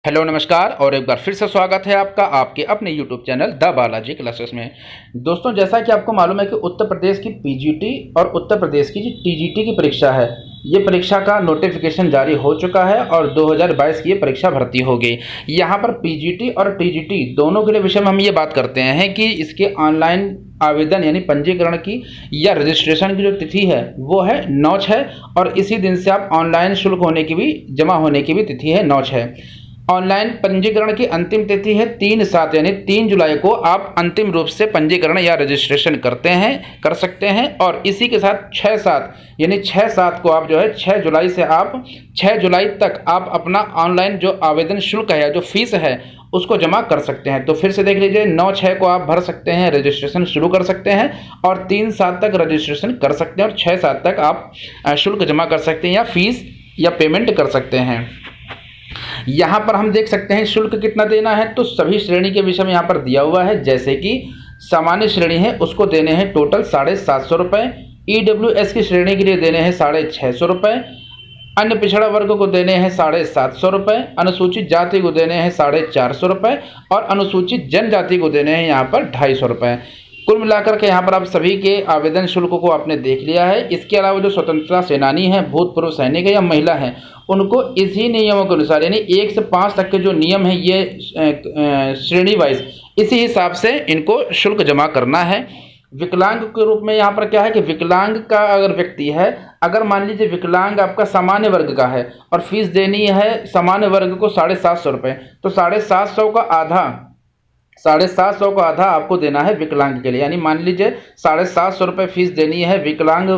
Hello नमस्कार और एक बार फिर से स्वागत है आपका आपके अपने YouTube channel the Balaji classes में। दोस्तों, जैसा कि आपको मालूम है कि उत्तर प्रदेश की पीजीटी और उत्तर प्रदेश की जो टीजीटी की परीक्षा है, ये परीक्षा का नोटिफिकेशन जारी हो चुका है और 2022 की ये परीक्षा भर्ती होगी। यहाँ पर पीजीटी और टीजीटी दोनों के लिए विषय में हम ये बात करते हैं कि इसके ऑनलाइन आवेदन यानी पंजीकरण की या रजिस्ट्रेशन की जो तिथि है वो है 9/6 और इसी दिन से आप ऑनलाइन शुल्क होने की भी जमा होने की भी तिथि है 9/6। ऑनलाइन पंजीकरण की अंतिम तिथि है 3/7 यानी 3 जुलाई को आप अंतिम रूप से पंजीकरण या रजिस्ट्रेशन कर सकते हैं और इसी के साथ 6/7 यानी 6/7 को आप जो है 6 जुलाई से आप 6 जुलाई तक आप अपना ऑनलाइन जो आवेदन शुल्क है, जो फीस है, उसको जमा कर सकते हैं। तो फिर से देख लीजिए, 9/6 को आप भर सकते हैं, रजिस्ट्रेशन शुरू कर सकते हैं और 3/7 तक रजिस्ट्रेशन कर सकते हैं और 6/7 तक आप शुल्क जमा कर सकते हैं या फीस या पेमेंट कर सकते हैं। यहाँ पर हम देख सकते हैं शुल्क कितना देना है, तो सभी श्रेणी के विषय में यहाँ पर दिया हुआ है। जैसे कि सामान्य श्रेणी है उसको देने हैं टोटल 750 रुपये, EWS की श्रेणी के लिए देने हैं 650 रुपये, अन्य पिछड़ा वर्ग को देने हैं 750 रुपये, अनुसूचित जाति को देने हैं 450 रुपये और अनुसूचित जनजाति को देने हैं यहाँ पर 250 रुपये। कुल मिलाकर के यहाँ पर आप सभी के आवेदन शुल्क को आपने देख लिया है। इसके अलावा जो स्वतंत्रता सेनानी हैं, भूतपूर्व सैनिक है या महिला हैं, उनको इसी नियमों के अनुसार यानी 1 से 5 तक के जो नियम है ये श्रेणी वाइज इसी हिसाब से इनको शुल्क जमा करना है। विकलांग के रूप में यहाँ पर क्या है कि विकलांग का अगर व्यक्ति है, अगर मान लीजिए विकलांग आपका सामान्य वर्ग का है और फीस देनी है सामान्य वर्ग को 750 रुपये, तो 750 का आधा 750 का आधा आपको देना है विकलांग के लिए। यानी मान लीजिए 750 रुपये फीस देनी है विकलांग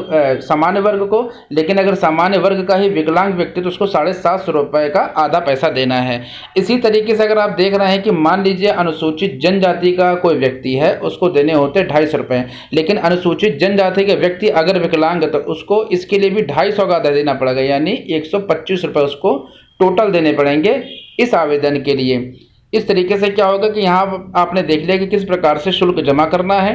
सामान्य वर्ग को, लेकिन अगर सामान्य वर्ग का ही विकलांग व्यक्ति तो उसको 750 रुपये का आधा पैसा देना है। इसी तरीके से अगर आप देख रहे हैं कि मान लीजिए अनुसूचित जनजाति का कोई व्यक्ति है, उसको देने होते 250 रुपये, लेकिन अनुसूचित जनजाति के व्यक्ति अगर विकलांग है तो उसको इसके लिए भी 250 का आधा देना पड़ेगा, यानी 125 रुपये उसको टोटल देने पड़ेंगे इस आवेदन के लिए। इस तरीके से क्या होगा कि यहाँ आपने देख लिया कि किस प्रकार से शुल्क जमा करना है।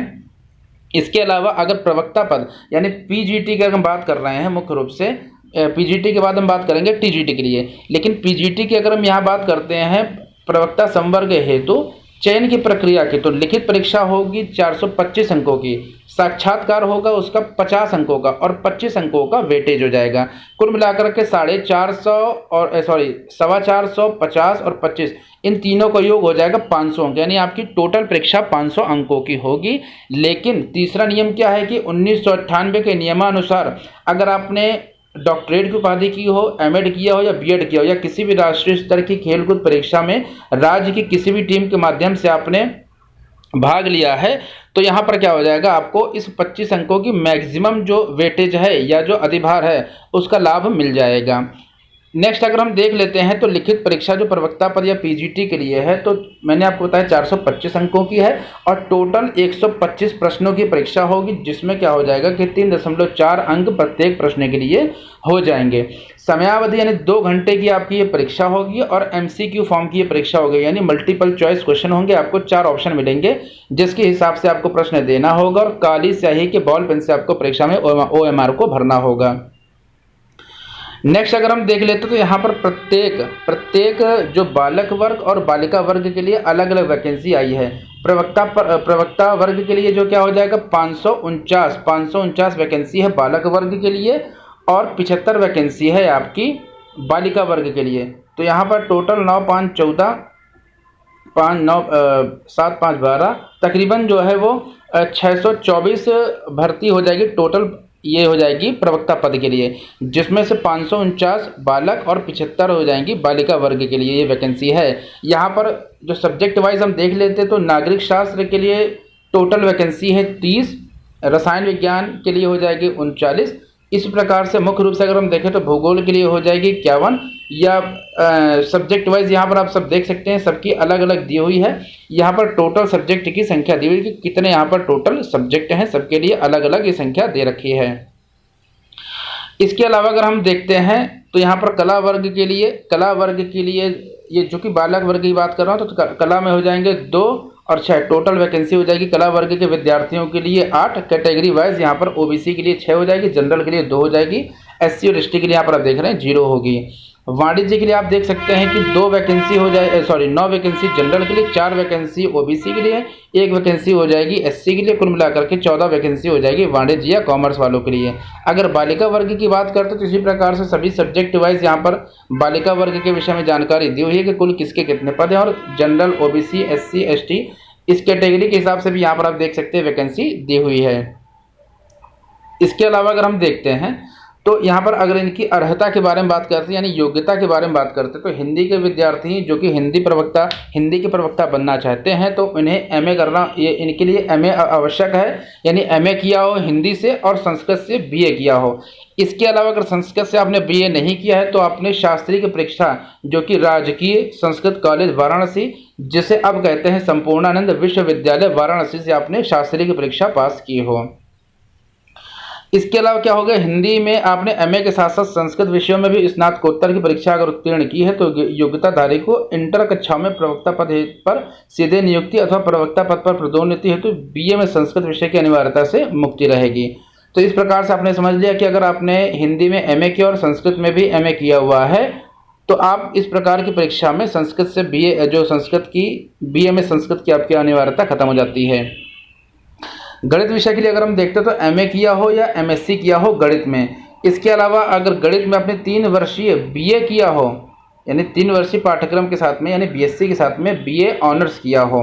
इसके अलावा अगर प्रवक्ता पद यानी पीजीटी की अगर हम बात कर रहे हैं, मुख्य रूप से पीजीटी के बाद हम बात करेंगे टीजीटी के लिए, लेकिन पीजीटी की अगर हम यहाँ बात करते हैं प्रवक्ता संवर्ग हेतु चयन की प्रक्रिया की, तो लिखित परीक्षा होगी 425 अंकों की, साक्षात्कार होगा उसका 50 अंकों का और 25 अंकों का वेटेज हो जाएगा। कुल मिलाकर के 450 और 425 50 और 25 इन तीनों का योग हो जाएगा 500 अंक, यानी आपकी टोटल परीक्षा 500 अंकों की होगी। लेकिन तीसरा नियम क्या है कि 1998 के नियमानुसार अगर आपने डॉक्टरेट की उपाधि की हो, एमएड किया हो या बीएड किया हो या किसी भी राष्ट्रीय स्तर की खेलकूद परीक्षा में राज्य की किसी भी टीम के माध्यम से आपने भाग लिया है, तो यहाँ पर क्या हो जाएगा, आपको इस 25 अंकों की मैक्सिमम जो वेटेज है या जो अधिभार है उसका लाभ मिल जाएगा। नेक्स्ट अगर हम देख लेते हैं तो लिखित परीक्षा जो प्रवक्ता पद या पीजीटी के लिए है, तो मैंने आपको बताया 425 अंकों की है और टोटल 125 प्रश्नों की परीक्षा होगी, जिसमें क्या हो जाएगा कि 3.4 अंक प्रत्येक प्रश्न के लिए हो जाएंगे। समयावधि यानी 2 घंटे की आपकी ये परीक्षा होगी और एमसीक्यू फॉर्म की ये परीक्षा होगी, यानी मल्टीपल चॉइस क्वेश्चन होंगे। आपको 4 ऑप्शन मिलेंगे जिसके हिसाब से आपको प्रश्न देना होगा और काली स्याही के बॉल पेन से आपको परीक्षा में OMR को भरना होगा। नेक्स्ट अगर हम देख लेते तो यहाँ पर प्रत्येक जो बालक वर्ग और बालिका वर्ग के लिए अलग अलग वैकेंसी आई है। प्रवक्ता वर्ग के लिए जो क्या हो जाएगा 549 वैकेंसी है बालक वर्ग के लिए और 75 वैकेंसी है आपकी बालिका वर्ग के लिए। तो यहाँ पर टोटल 9 5 14 5 9 7 5 12 तकरीबन जो है वो 624 भर्ती हो जाएगी टोटल, ये हो जाएगी प्रवक्ता पद के लिए, जिसमें से 549 बालक और 75 हो जाएंगी बालिका वर्ग के लिए ये वैकेंसी है। यहाँ पर जो सब्जेक्ट वाइज हम देख लेते हैं तो नागरिक शास्त्र के लिए टोटल वैकेंसी है 30, रसायन विज्ञान के लिए हो जाएगी 39। इस प्रकार से मुख्य रूप से अगर हम देखें तो भूगोल के लिए हो जाएगी 51 या सब्जेक्ट वाइज यहाँ पर आप सब देख सकते हैं सबकी अलग अलग दी हुई है। यहाँ पर टोटल सब्जेक्ट की संख्या दी हुई है कि कितने यहाँ पर टोटल सब्जेक्ट हैं, सबके लिए अलग अलग ये संख्या दे रखी है। इसके अलावा अगर हम देखते हैं तो यहाँ पर कला वर्ग के लिए ये जो कि बालक वर्ग की बात कर रहा हूँ, तो कला में हो जाएंगे 2 और 6 टोटल वैकेंसी हो जाएगी। कला वर्ग के विद्यार्थियों के लिए 8, कैटेगरी वाइज यहाँ पर ओबीसी के लिए 6 हो जाएगी, जनरल के लिए 2 हो जाएगी, SC और ST के लिए यहाँ पर आप देख रहे हैं 0 होगी। वाणिज्य के लिए आप देख सकते हैं कि 2 वैकेंसी हो जाए, 9 वैकेंसी जनरल के लिए, 4 वैकेंसी ओबीसी के लिए, 1 वैकेंसी हो जाएगी एससी के लिए, कुल मिलाकर के 14 वैकेंसी हो जाएगी वाणिज्य या कॉमर्स वालों के लिए। अगर बालिका वर्ग की बात करते तो इसी प्रकार से सभी सब्जेक्ट वाइज यहाँ पर बालिका वर्ग के विषय में जानकारी दी हुई है कि कुल किसके कितने पद हैं, और जनरल, ओबीसी, एससी, एसटी इस कैटेगरी के हिसाब से भी यहाँ पर आप देख सकते हैं वैकेंसी दी हुई है। इसके अलावा अगर हम देखते हैं तो यहाँ पर अगर इनकी अर्हता के बारे में बात करते हैं, यानी योग्यता के बारे में बात करते हैं, तो हिंदी के विद्यार्थी जो कि हिंदी के प्रवक्ता बनना चाहते हैं तो इन्हें एमए करना, ये इनके लिए एमए आवश्यक है, यानी एमए किया हो हिंदी से और संस्कृत से बीए किया हो। इसके अलावा अगर संस्कृत से आपने बीए नहीं किया है तो आपने शास्त्री की परीक्षा जो कि राजकीय संस्कृत कॉलेज वाराणसी, जिसे अब कहते हैं संपूर्णानंद विश्वविद्यालय वाराणसी से आपने शास्त्री की परीक्षा पास की हो। इसके अलावा क्या हो गया, हिंदी में आपने एमए के साथ साथ संस्कृत विषयों में भी स्नातकोत्तर की परीक्षा अगर उत्तीर्ण की है तो योग्यताधारी को इंटर कक्षा में प्रवक्ता पद पर सीधे नियुक्ति अथवा प्रवक्ता पद पर पदोन्नति हेतु बीए में संस्कृत विषय की अनिवार्यता से मुक्ति रहेगी। तो इस प्रकार से आपने समझ लिया कि अगर आपने हिंदी में एमए किया और संस्कृत में भी एमए किया हुआ है तो आप इस प्रकार की परीक्षा में संस्कृत से बीए, जो संस्कृत की बीए में संस्कृत की आपकी अनिवार्यता खत्म हो जाती है। गणित विषय के लिए अगर हम देखते हैं तो एमए किया हो या एमएससी किया हो गणित में, इसके अलावा अगर गणित में आपने 3 वर्षीय बीए किया हो, यानी 3 वर्षीय पाठ्यक्रम के साथ में, यानी बीएससी के साथ में बीए ऑनर्स किया हो,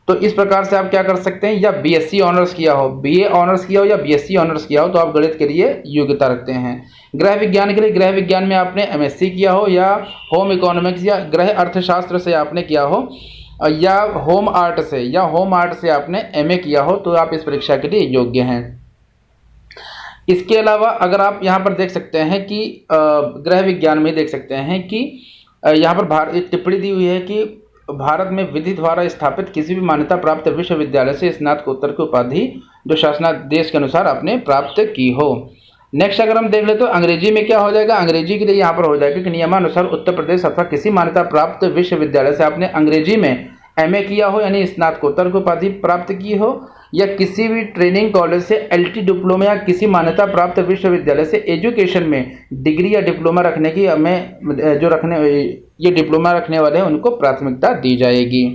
तो इस प्रकार से आप क्या कर सकते हैं, या बीएससी ऑनर्स किया हो, बीए ऑनर्स किया हो या बीएससी ऑनर्स किया हो तो आप गणित के लिए योग्यता रखते हैं। गृह विज्ञान के लिए, गृह विज्ञान में आपने एमएससी किया हो या होम इकोनॉमिक्स या गृह अर्थशास्त्र से आपने किया हो या होम आर्ट से आपने एमए किया हो तो आप इस परीक्षा के लिए योग्य हैं। इसके अलावा अगर आप यहाँ पर देख सकते हैं कि गृह विज्ञान में देख सकते हैं कि यहाँ पर एक टिप्पणी दी हुई है कि भारत में विधि द्वारा स्थापित किसी भी मान्यता प्राप्त विश्वविद्यालय से स्नातकोत्तर की उपाधि जो शासनादेश के अनुसार आपने प्राप्त की हो। नेक्स्ट अगर हम देख ले तो अंग्रेजी में क्या हो जाएगा, अंग्रेजी के लिए यहाँ पर हो जाएगा कि नियमानुसार उत्तर प्रदेश अथवा किसी मान्यता प्राप्त विश्वविद्यालय से आपने अंग्रेजी में एमए किया हो यानी स्नातकोत्तर की उपाधि प्राप्त की हो, या किसी भी ट्रेनिंग कॉलेज से एलटी डिप्लोमा या किसी मान्यता प्राप्त विश्वविद्यालय से एजुकेशन में डिग्री या डिप्लोमा रखने की ये डिप्लोमा रखने वाले हैं उनको प्राथमिकता दी जाएगी।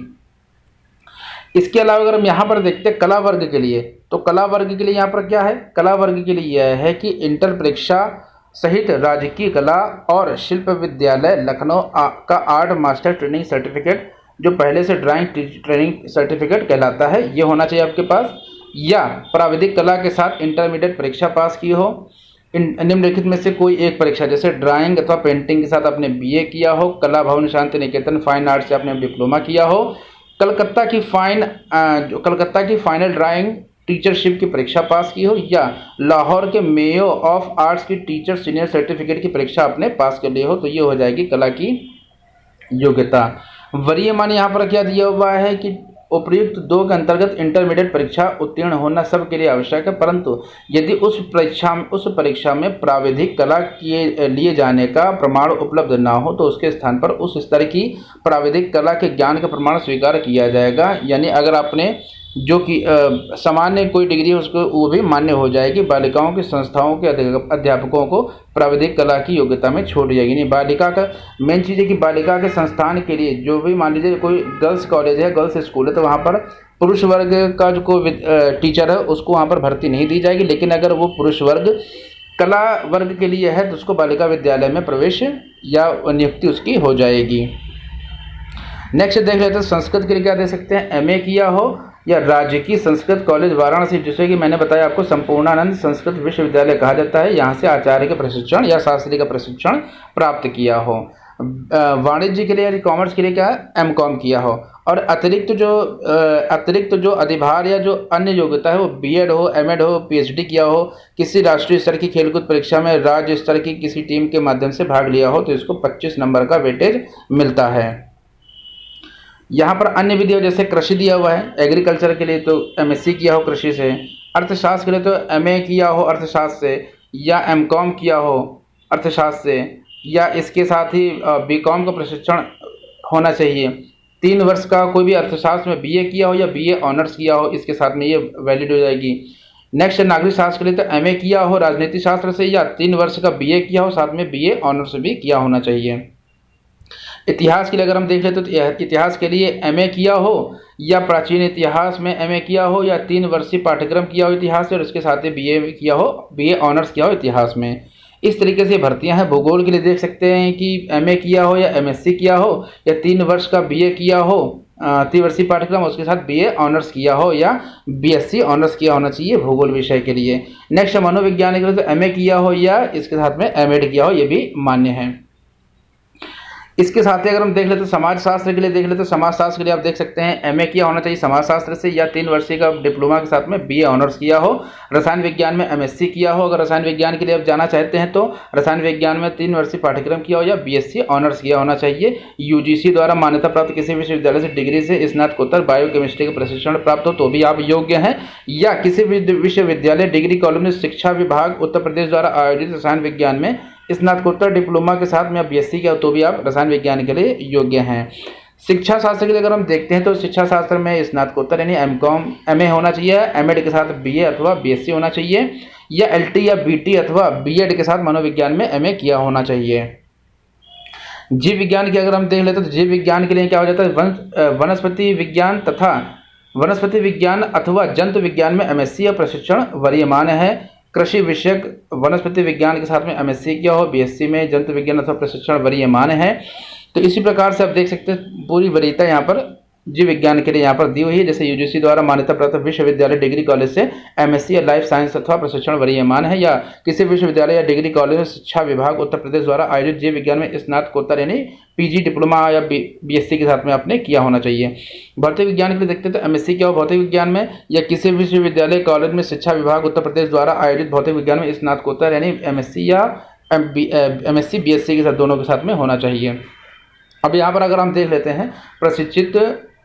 इसके अलावा अगर हम यहाँ पर देखते हैं कला वर्ग के लिए, तो कला वर्ग के लिए यहाँ पर क्या है, कला वर्ग के लिए यह है कि इंटर परीक्षा सहित राजकीय कला और शिल्प विद्यालय लखनऊ का आर्ट मास्टर ट्रेनिंग सर्टिफिकेट जो पहले से ड्राइंग ट्रेनिंग सर्टिफिकेट कहलाता है ये होना चाहिए आपके पास, या प्राविधिक कला के साथ इंटरमीडिएट परीक्षा पास की हो। निम्नलिखित में से कोई एक परीक्षा, जैसे ड्राइंग अथवा पेंटिंग के साथ आपने बीए किया हो, कला भवन शांति निकेतन फाइन आर्ट्स से आपने डिप्लोमा किया हो, कलकत्ता की फाइनल ड्राइंग टीचरशिप की परीक्षा पास की हो, या लाहौर के मेयो ऑफ आर्ट्स की टीचर सीनियर सर्टिफिकेट की परीक्षा आपने पास कर ली हो, तो ये हो जाएगी कला की योग्यता। वरीय मान यहाँ पर क्या दिया हुआ है कि उपर्युक्त 2 के अंतर्गत इंटरमीडिएट परीक्षा उत्तीर्ण होना सबके लिए आवश्यक है, परंतु यदि उस परीक्षा में प्राविधिक कला के लिए जाने का प्रमाण उपलब्ध ना हो तो उसके स्थान पर उस स्तर की प्राविधिक कला के ज्ञान का प्रमाण स्वीकार किया जाएगा। यानी अगर आपने जो कि सामान्य कोई डिग्री है उसको वो भी मान्य हो जाएगी। बालिकाओं की संस्थाओं के अध्यापकों को प्राविधिक कला की योग्यता में छूट जाएगी। नहीं, बालिका का मेन चीज़ है कि बालिका के संस्थान के लिए जो भी मान लीजिए कोई गर्ल्स कॉलेज है, गर्ल्स स्कूल है, तो वहाँ पर पुरुष वर्ग का जो कोई टीचर है उसको वहाँ पर भर्ती नहीं दी जाएगी, लेकिन अगर वो पुरुष वर्ग कला वर्ग के लिए है तो उसको बालिका विद्यालय में प्रवेश या नियुक्ति उसकी हो जाएगी। नेक्स्ट देख लेते हैं संस्कृत के लिए क्या दे सकते हैं, एमए किया हो या राजकीय संस्कृत कॉलेज वाराणसी, जिसे कि मैंने बताया आपको संपूर्णानंद संस्कृत विश्वविद्यालय कहा जाता है, यहाँ से आचार्य का प्रशिक्षण या शास्त्री का प्रशिक्षण प्राप्त किया हो। वाणिज्य के लिए या कॉमर्स के लिए क्या है, एमकॉम किया हो, और अतिरिक्त जो अधिभार या जो अन्य योग्यता है वो बीएड हो, एमएड हो, पीएचडी किया हो, किसी राष्ट्रीय स्तर की खेलकूद परीक्षा में राज्य स्तर की किसी टीम के माध्यम से भाग लिया हो तो इसको 25 नंबर का वेटेज मिलता है। यहाँ पर अन्य विधियों जैसे कृषि दिया हुआ है, एग्रीकल्चर के लिए तो एमएससी किया हो कृषि से, अर्थशास्त्र के लिए तो एमए किया हो अर्थशास्त्र से या एमकॉम किया हो अर्थशास्त्र से, या इसके साथ ही बीकॉम का प्रशिक्षण होना चाहिए। 3 वर्ष का कोई भी अर्थशास्त्र में बीए किया हो या बीए ऑनर्स किया हो, इसके साथ में ये वैलिड हो जाएगी। नेक्स्ट नागरिक शास्त्र के लिए तो एमए किया हो राजनीति शास्त्र से या 3 वर्ष का बीए किया हो, साथ में बीए ऑनर्स भी किया होना चाहिए। इतिहास के लिए अगर हम देख लें तो इतिहास के लिए एमए किया हो या प्राचीन इतिहास में एमए किया हो या 3 वर्षीय पाठ्यक्रम किया हो इतिहास से और उसके साथ ही बीए किया हो, बीए ऑनर्स किया हो इतिहास में। इस तरीके से भर्तियां हैं। भूगोल के लिए देख सकते हैं कि एमए किया हो या एमएससी किया हो या 3 वर्ष का बीए किया हो, 3 वर्षीय पाठ्यक्रम, उसके साथ बीए ऑनर्स किया हो या बीएससी ऑनर्स किया होना चाहिए भूगोल विषय के लिए। नेक्स्ट मनोविज्ञान के लिए तो एमए किया हो या इसके साथ में एमएड किया हो, ये भी मान्य है। इसके साथ ही अगर हम देख लेते तो समाज शास्त्र के लिए देख लेते तो समाज शास्त्र के लिए आप देख सकते हैं एमए किया होना चाहिए समाज शास्त्र से या 3 वर्षीय का डिप्लोमा के साथ में बीए ऑनर्स किया हो। रसायन विज्ञान में एमएससी किया हो, अगर रसायन विज्ञान के लिए आप जाना चाहते हैं तो रसायन विज्ञान में 3 वर्षीय पाठ्यक्रम किया हो या बीएससी ऑनर्स किया होना चाहिए। यूजीसी द्वारा मान्यता प्राप्त किसी विश्वविद्यालय से डिग्री से स्नातकोत्तर बायोकेमिस्ट्री का प्रशिक्षण प्राप्त हो तो भी आप योग्य हैं, या किसी भी विश्वविद्यालय डिग्री कॉलेज में शिक्षा विभाग उत्तर प्रदेश द्वारा आयोजित रसायन विज्ञान में स्नातकोत्तर डिप्लोमा के साथ में आप बीएससी किया तो भी आप रसायन विज्ञान के लिए योग्य हैं। शिक्षा शास्त्र के लिए अगर हम देखते हैं तो शिक्षा शास्त्र में स्नातकोत्तर यानी एमकॉम एमए होना चाहिए, एमएड के साथ बीए अथवा बीएससी होना चाहिए, या एलटी या बीटी अथवा बीएड के साथ मनोविज्ञान में एमए किया होना चाहिए। जीव विज्ञान की अगर हम देख लेते तो जीव विज्ञान के लिए क्या हो जाता है, वनस्पति विज्ञान तथा वनस्पति विज्ञान अथवा जंतु विज्ञान में एमएससी या प्रशिक्षण वरीयमान है। कृषि विषयक वनस्पति विज्ञान के साथ में एमएससी किया हो, बीएससी में जंतु विज्ञान अथवा प्रशिक्षण वरीयमान है। तो इसी प्रकार से आप देख सकते हैं पूरी वरीयता यहाँ पर जीव विज्ञान के लिए यहाँ पर दी हुई है। जैसे यूजीसी द्वारा मान्यता प्राप्त विश्वविद्यालय डिग्री कॉलेज से एमएससी या लाइफ साइंस अथवा प्रशिक्षण वरीयमान है, या किसी विश्वविद्यालय या डिग्री कॉलेज में शिक्षा विभाग उत्तर प्रदेश द्वारा आयोजित जीव विज्ञान में स्नातकोत्तर यानी पीजी डिप्लोमा या बीएससी के साथ में आपने किया होना चाहिए। भौतिक विज्ञान के लिए देखते हैं तो एमएससी किया हो भौतिक विज्ञान में, या किसी विश्वविद्यालय कॉलेज में शिक्षा विभाग उत्तर प्रदेश द्वारा आयोजित भौतिक विज्ञान में स्नातकोत्तर यानी एमएससी या एमएससी बीएससी के साथ दोनों के साथ में होना चाहिए। अब यहाँ पर अगर हम देख लेते हैं प्रशिक्षित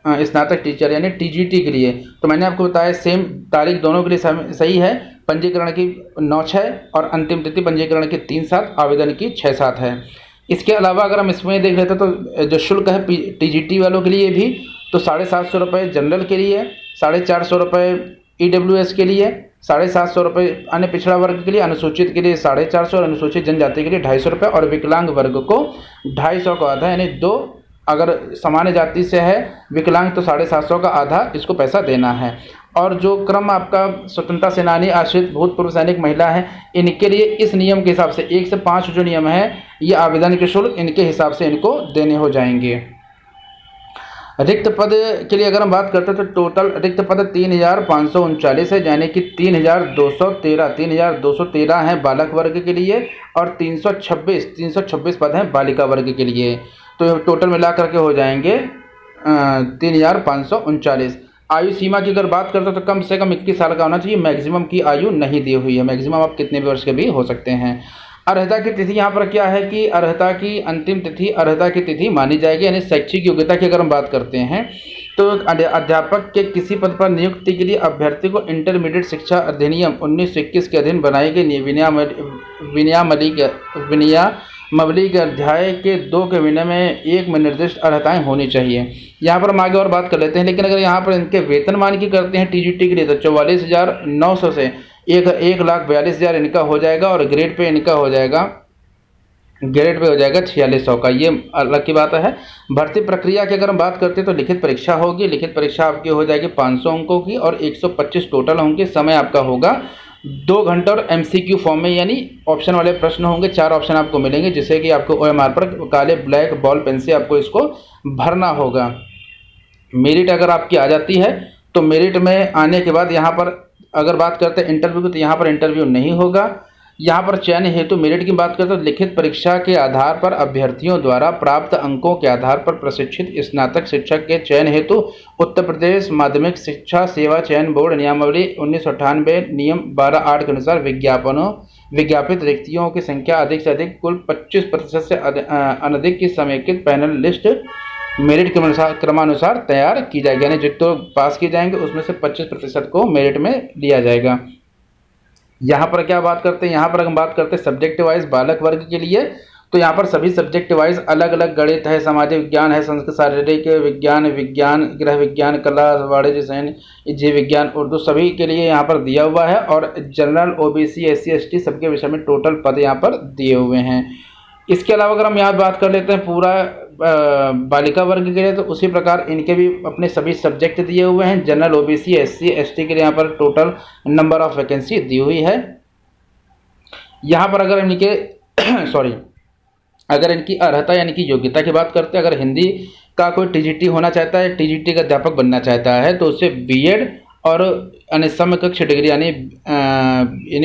स्नातक टीचर यानी टीजीटी के लिए, तो मैंने आपको बताया सेम तारीख दोनों के लिए सही है। पंजीकरण की 9/6 और अंतिम तिथि पंजीकरण की 3/7, आवेदन की 6/7 है। इसके अलावा अगर हम इसमें देख लेते हैं तो जो शुल्क है टीजीटी वालों के लिए भी तो 750 रुपये जनरल के लिए, 450 रुपये ईडब्ल्यूएस के लिए, 750 रुपये अन्य पिछड़ा वर्ग के लिए, अनुसूचित के लिए 450 और अनुसूचित जनजाति के लिए 250 रुपये, और विकलांग वर्ग को 250 का आधा यानी 2, अगर सामान्य जाति से है विकलांग तो 750 का आधा इसको पैसा देना है। और जो क्रम आपका स्वतंत्रता सेनानी आश्रित भूतपूर्व सैनिक महिला है इनके लिए इस नियम के हिसाब से 1 से 5 जो नियम है ये आवेदन के शुल्क इनके हिसाब से इनको देने हो जाएंगे। रिक्त पद के लिए अगर हम बात करते हैं तो टोटल रिक्त पद 3539 है, यानी कि 3213 हैं बालक वर्ग के लिए और 326 पद हैं बालिका वर्ग के लिए। तो टोटल मिला करके हो जाएंगे 3539। आयु सीमा की अगर बात करते हैं तो कम से कम 21 साल का होना चाहिए, मैक्सिमम की आयु नहीं दी हुई है, मैक्सिमम आप कितने भी वर्ष के भी हो सकते हैं। अर्हता की तिथि यहाँ पर क्या है कि अर्हता की अंतिम तिथि अर्हता की तिथि मानी जाएगी, यानी शैक्षिक योग्यता की अगर हम बात करते हैं तो अध्यापक के किसी पद पर नियुक्ति के लिए अभ्यर्थी को इंटरमीडिएट शिक्षा अधिनियम 1921 के अधीन बनाई गई विनियामली के अध्याय के 2 के विनय में 1 में निर्दिष्ट अर्हताएं होनी चाहिए। यहाँ पर हम आगे और बात कर लेते हैं, लेकिन अगर यहाँ पर इनके वेतनमान की करते हैं टीजीटी के लिए तो 44,900 से 1,42,000 इनका हो जाएगा, और ग्रेड पे इनका हो जाएगा 4600 का, ये अलग की बात है। भर्ती प्रक्रिया की अगर हम बात करते हैं तो लिखित परीक्षा होगी, लिखित परीक्षा आपकी हो जाएगी 500 अंकों की और 125 टोटल होंगे। समय आपका होगा 2 घंटे और एमसीक्यू फॉर्म में, यानी ऑप्शन वाले प्रश्न होंगे, 4 ऑप्शन आपको मिलेंगे जिससे कि आपको ओएमआर पर काले ब्लैक बॉल पेन से आपको इसको भरना होगा। मेरिट अगर आपकी आ जाती है तो मेरिट में आने के बाद यहाँ पर अगर बात करते हैं इंटरव्यू की तो यहाँ पर इंटरव्यू नहीं होगा। यहाँ पर चयन हेतु मेरिट की बात करते हैं तो लिखित परीक्षा के आधार पर अभ्यर्थियों द्वारा प्राप्त अंकों के आधार पर प्रशिक्षित स्नातक शिक्षक के चयन हेतु उत्तर प्रदेश माध्यमिक शिक्षा सेवा चयन बोर्ड नियमावली 1998 नियम 12(8) के अनुसार विज्ञापित रिक्तियों की संख्या अधिक से अधिक कुल 25% से अनधिक की समेकित पैनल लिस्ट मेरिट क्रमानुसार तैयार की जाएगी, यानी जितने पास किए जाएंगे उसमें से 25% को मेरिट में लिया जाएगा। यहाँ पर क्या बात करते हैं, यहाँ पर हम बात करते हैं सब्जेक्ट वाइज बालक वर्ग के लिए तो यहाँ पर सभी सब्जेक्ट वाइज अलग अलग गणित है, सामाजिक विज्ञान है, संस्कृत, शारीरिक विज्ञान, गृह विज्ञान, कला, वाणिज्य, सैन्य, जीव विज्ञान, उर्दू सभी के लिए यहाँ पर दिया हुआ है। और जनरल, ओबीसी, एससी, एसटी सबके विषय में टोटल पद यहाँ पर दिए हुए हैं। इसके अलावा अगर हम यहाँ बात कर लेते हैं पूरा बालिका वर्ग के लिए, तो उसी प्रकार इनके भी अपने सभी सब्जेक्ट दिए हुए हैं। जनरल, ओबीसी, एससी, एसटी के लिए यहाँ पर टोटल नंबर ऑफ वैकेंसी दी हुई है। यहाँ पर अगर इनके अगर इनकी अर्हता यानी कि योग्यता की बात करते हैं, अगर हिंदी का कोई टीजीटी होना चाहता है, टीजीटी का अध्यापक बनना चाहता है, तो उसे बीएड और अन्य समकक्ष डिग्री यानी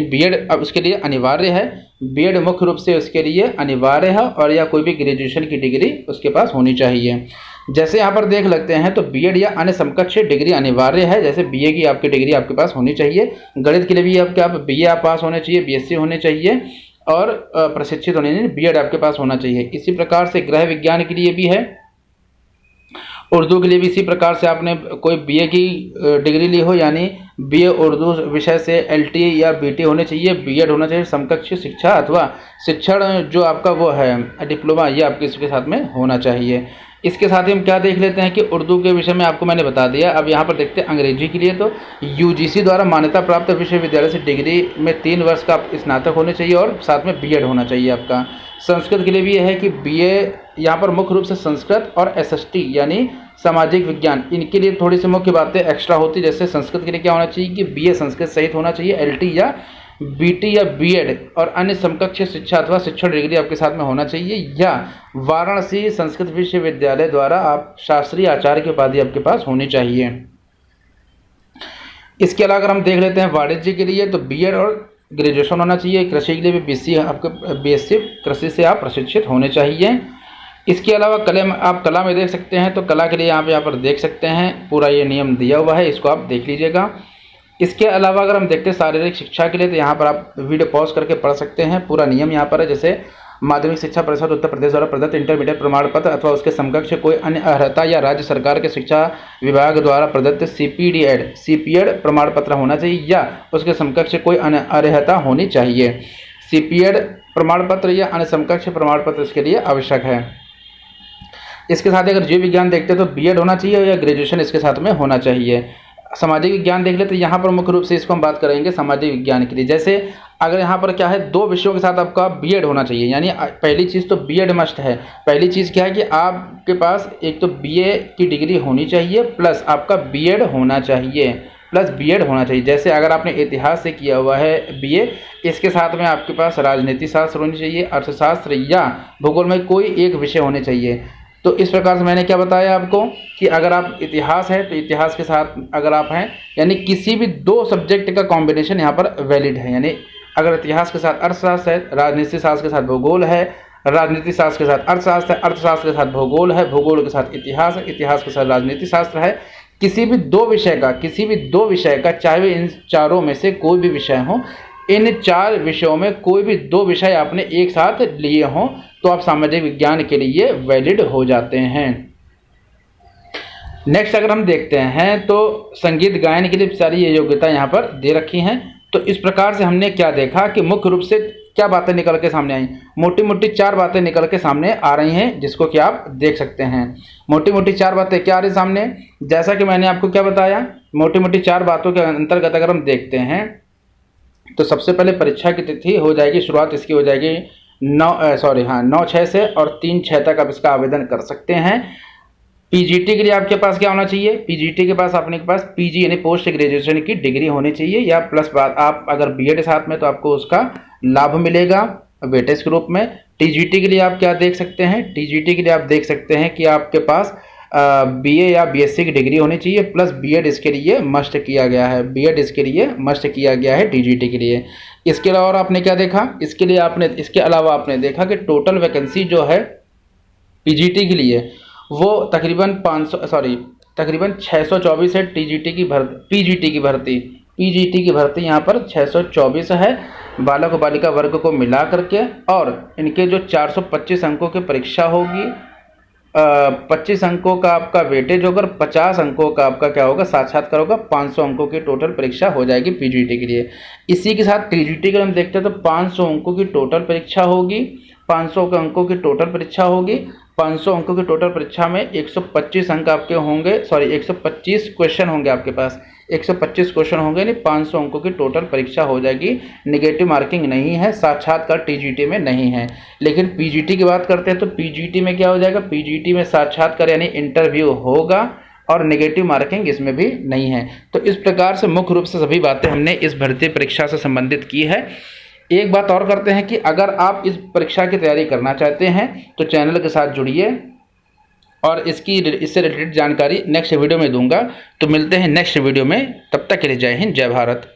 बीएड अब उसके लिए अनिवार्य है। बीएड मुख्य रूप से उसके लिए अनिवार्य है, और या कोई भी ग्रेजुएशन की डिग्री उसके पास होनी चाहिए। जैसे यहाँ पर देख लगते हैं तो बीएड या अन्य समकक्ष डिग्री अनिवार्य है। जैसे बीए की आपकी डिग्री आपके पास होनी चाहिए, गणित के लिए भी आपके बीए आप पास होने चाहिए, बीएससी होने चाहिए, और प्रशिक्षित होने चाहिए, बीएड आपके पास होना चाहिए। इसी प्रकार से गृह विज्ञान के लिए भी है, उर्दू के लिए भी इसी प्रकार से आपने कोई बीए की डिग्री ली हो, यानी बीए उर्दू विषय से एलटी या बीटी होने चाहिए, बीएड होना चाहिए, समकक्ष शिक्षा अथवा शिक्षण जो आपका वो है डिप्लोमा, ये आपके इसके साथ में होना चाहिए। इसके साथ ही हम क्या देख लेते हैं कि उर्दू के विषय में आपको मैंने बता दिया। अब यहाँ पर देखते हैं अंग्रेजी के लिए, तो यूजीसी द्वारा मान्यता प्राप्त विश्वविद्यालय से डिग्री में 3 वर्ष का स्नातक होने चाहिए और साथ में बीएड होना चाहिए आपका। संस्कृत के लिए भी यह है कि बीए यहाँ पर मुख्य रूप से संस्कृत और एसएसटी यानी सामाजिक विज्ञान, इनके लिए थोड़ी सी मुख्य बातें एक्स्ट्रा होती। जैसे संस्कृत के लिए क्या होना चाहिए कि बीए संस्कृत सहित होना चाहिए, एलटी या बीटी या बीएड और अन्य समकक्ष शिक्षा अथवा शिक्षण डिग्री आपके साथ में होना चाहिए, या वाराणसी संस्कृत विश्वविद्यालय द्वारा आप शास्त्रीय आचार्य की उपाधि आपके पास होनी चाहिए। इसके अलावा अगर हम देख लेते हैं वाणिज्य के लिए, तो बीएड और ग्रेजुएशन होना चाहिए। कृषि के लिए भी बीसी आपके बीएससी कृषि से आप प्रशिक्षित होने चाहिए। इसके अलावा आप कला में देख सकते हैं, तो कला के लिए आप यहाँ पर देख सकते हैं पूरा ये नियम दिया हुआ है, इसको आप देख लीजिएगा। इसके अलावा अगर हम देखते हैं शारीरिक शिक्षा के लिए, तो यहाँ पर आप वीडियो पॉज करके पढ़ सकते हैं, पूरा नियम यहाँ पर है। जैसे माध्यमिक शिक्षा परिषद उत्तर प्रदेश द्वारा प्रदत्त इंटरमीडिएट प्रमाण पत्र अथवा उसके समकक्ष कोई अन्य अर्हता या राज्य सरकार के शिक्षा विभाग द्वारा प्रदत्त सीपीएड प्रमाण पत्र होना चाहिए, या उसके समकक्ष कोई अन्य अर्हता होनी चाहिए। सीपीएड प्रमाण पत्र या अन्य समकक्ष प्रमाण पत्र इसके लिए आवश्यक है। इसके साथ अगर जीव विज्ञान देखते हैं तो बीएड होना चाहिए या ग्रेजुएशन इसके साथ में होना चाहिए। सामाजिक विज्ञान देख लेते, तो यहाँ पर मुख्य रूप से इसको हम बात करेंगे सामाजिक विज्ञान के लिए। जैसे अगर यहाँ पर क्या है, 2 विषयों के साथ आपका बीएड होना चाहिए, यानी पहली चीज़ तो बीएड मस्ट है। पहली चीज़ क्या है कि आपके पास एक तो बीए की डिग्री होनी चाहिए प्लस आपका बीएड होना चाहिए, जैसे अगर आपने इतिहास से किया हुआ है बीए, इसके साथ में आपके पास राजनीति शास्त्र होनी चाहिए, अर्थशास्त्र या भूगोल में कोई एक विषय होने चाहिए। तो इस प्रकार से मैंने क्या बताया आपको कि अगर आप इतिहास है तो इतिहास के साथ अगर आप हैं, यानी किसी भी 2 सब्जेक्ट का कॉम्बिनेशन यहाँ पर वैलिड है। यानी अगर इतिहास के साथ अर्थशास्त्र है, राजनीति शास्त्र के साथ भूगोल है, राजनीति शास्त्र के साथ अर्थशास्त्र है, अर्थशास्त्र के साथ भूगोल है, भूगोल के साथ इतिहास है, इतिहास के साथ राजनीति शास्त्र है, किसी भी 2 विषय का चाहे वे इन चारों में से कोई भी विषय हो, इन 4 विषयों में कोई भी 2 विषय आपने एक साथ लिए हों तो आप सामाजिक विज्ञान के लिए वैलिड हो जाते हैं। नेक्स्ट अगर हम देखते हैं तो संगीत गायन के लिए सारी ये योग्यता यहाँ पर दे रखी हैं। तो इस प्रकार से हमने क्या देखा कि मुख्य रूप से क्या बातें निकल के सामने आई, मोटी मोटी 4 बातें निकल के सामने आ रही हैं, जिसको कि आप देख सकते हैं। मोटी मोटी 4 बातें क्या आ रही सामने, जैसा कि मैंने आपको क्या बताया, मोटी मोटी 4 बातों के अंतर्गत अगर हम देखते हैं तो सबसे पहले परीक्षा की तिथि हो जाएगी, शुरुआत इसकी हो जाएगी 9/6 से, और 3/6 तक आप इसका आवेदन कर सकते हैं। पीजीटी के लिए आपके पास क्या होना चाहिए, पीजीटी के पास अपने के पास पीजी यानी पोस्ट ग्रेजुएशन की डिग्री होनी चाहिए, या प्लस बात आप अगर बीएड साथ में तो आपको उसका लाभ मिलेगा वेटेज के रूप में। टीजीटी के लिए आप क्या देख सकते हैं, टीजीटी के लिए आप देख सकते हैं कि आपके पास बीए या बीएससी की डिग्री होनी चाहिए प्लस बीएड इसके लिए मस्ट किया गया है, टीजीटी के लिए। इसके अलावा आपने क्या देखा, इसके अलावा आपने देखा कि टोटल वैकेंसी जो है पीजीटी के लिए वो तकरीबन 624 है। पीजीटी की भर्ती यहाँ पर 624 है, बालक और बालिका वर्ग को मिला करके, और इनके जो 425 अंकों की परीक्षा होगी, 25 अंकों का आपका वेटेज होगा, 50 अंकों का आपका क्या होगा, साक्षात्कार होगा, 500 अंकों की टोटल परीक्षा हो जाएगी पीजीटी के लिए। इसी के साथ टीजीटी के हम देखते हैं तो 500 अंकों की टोटल परीक्षा होगी, 500 के अंकों की टोटल परीक्षा होगी। 500 अंकों की टोटल परीक्षा में 125 अंक आपके होंगे, सॉरी 125 क्वेश्चन होंगे आपके पास, 125 क्वेश्चन होंगे, यानी 500 अंकों की टोटल परीक्षा हो जाएगी। नेगेटिव मार्किंग नहीं है, साक्षात्कार टीजीटी में नहीं है। लेकिन पीजीटी की बात करते हैं तो पीजीटी में क्या हो जाएगा, पीजीटी में साक्षात्कार यानी इंटरव्यू होगा और नेगेटिव मार्किंग इसमें भी नहीं है। तो इस प्रकार से मुख्य रूप से सभी बातें हमने इस भर्ती परीक्षा से संबंधित की है। एक बात और करते हैं कि अगर आप इस परीक्षा की तैयारी करना चाहते हैं तो चैनल के साथ जुड़िए और इससे रिलेटेड जानकारी नेक्स्ट वीडियो में दूंगा। तो मिलते हैं नेक्स्ट वीडियो में, तब तक के लिए जय हिंद, जय भारत।